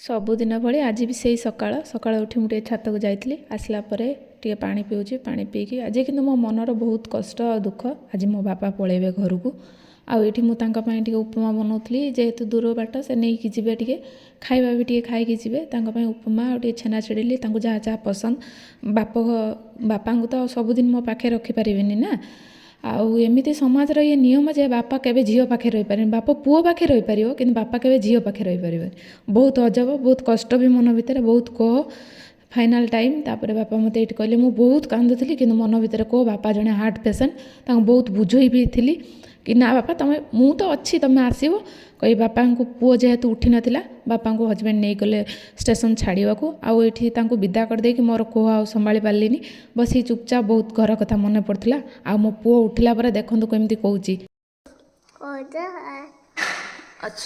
ସବୁଦିନ ଭଳି ଆଜି ବି ସେଇ ସକାଳ ଉଠି ମୁଁ ଟିକେ ଛାତକୁ ଯାଇଥିଲି। ଆସିଲା ପରେ ଟିକେ ପାଣି ପିଉଛି। ପାଣି ପିଇକି ଆଜି କିନ୍ତୁ ମୋ ମନର ବହୁତ କଷ୍ଟ ଆଉ ଦୁଃଖ। ଆଜି ମୋ ବାପା ପଳେଇବେ ଘରକୁ। ଆଉ ଏଇଠି ମୁଁ ତାଙ୍କ ପାଇଁ ଟିକେ ଉପମା ବନାଉଥିଲି, ଯେହେତୁ ଦୂର ବାଟ ସେ ନେଇକି ଯିବେ, ଟିକେ ଖାଇବା ବି ଟିକେ ଖାଇକି ଯିବେ। ତାଙ୍କ ପାଇଁ ଉପମା ଆଉ ଟିକେ ଛେନା ଛିଡ଼ିଲି, ତାଙ୍କୁ ଯାହା ଯାହା ପସନ୍ଦ। ବାପାଙ୍କୁ ତ ସବୁଦିନ ମୋ ପାଖରେ ରଖିପାରିବିନି ନା। ଆଉ ଏମିତି ସମାଜର ଇଏ ନିୟମ ଯେ ବାପା କେବେ ଝିଅ ପାଖରେ ରହିପାରିବେନି। ବାପ ପୁଅ ପାଖରେ ରହିପାରିବ, କିନ୍ତୁ ବାପା କେବେ ଝିଅ ପାଖରେ ରହିପାରିବେନି। ବହୁତ ଅଜବ, ବହୁତ କଷ୍ଟ ବି ମନ ଭିତରେ, ବହୁତ କୋହ। ଫାଇନାଲ୍ ଟାଇମ୍ ତାପରେ ବାପା ମୋତେ ଏଇଠି କହିଲେ, ମୁଁ ବହୁତ କାନ୍ଦୁଥିଲି କିନ୍ତୁ ମନ ଭିତରେ କୋହ। ବାପା ଜଣେ ହାର୍ଟ ପେସେଣ୍ଟ, ତାଙ୍କୁ ବହୁତ ବୁଝେଇ ବି ଥିଲି କି ନା ବାପା ମୁଁ ତ ଅଛି, ତୁମେ ଆସିବ କହି। ବାପାଙ୍କୁ ପୁଅ ଯେହେତୁ ଉଠି ନଥିଲା, ବାପାଙ୍କୁ ହଜବେଣ୍ଡ ନେଇଗଲେ ଷ୍ଟେସନ୍ ଛାଡ଼ିବାକୁ। ଆଉ ଏଇଠି ତାଙ୍କୁ ବିଦା କରିଦେଇକି ମୋର କୋହ ଆଉ ସମ୍ଭାଳି ପାରିଲିନି। ବସି ଚୁପଚାପ ବହୁତ ଘର କଥା ମନେ ପଡ଼ୁଥିଲା। ଆଉ ମୋ ପୁଅ ଉଠିଲା ପରେ ଦେଖନ୍ତୁ କେମିତି କହୁଛି, ଅଛ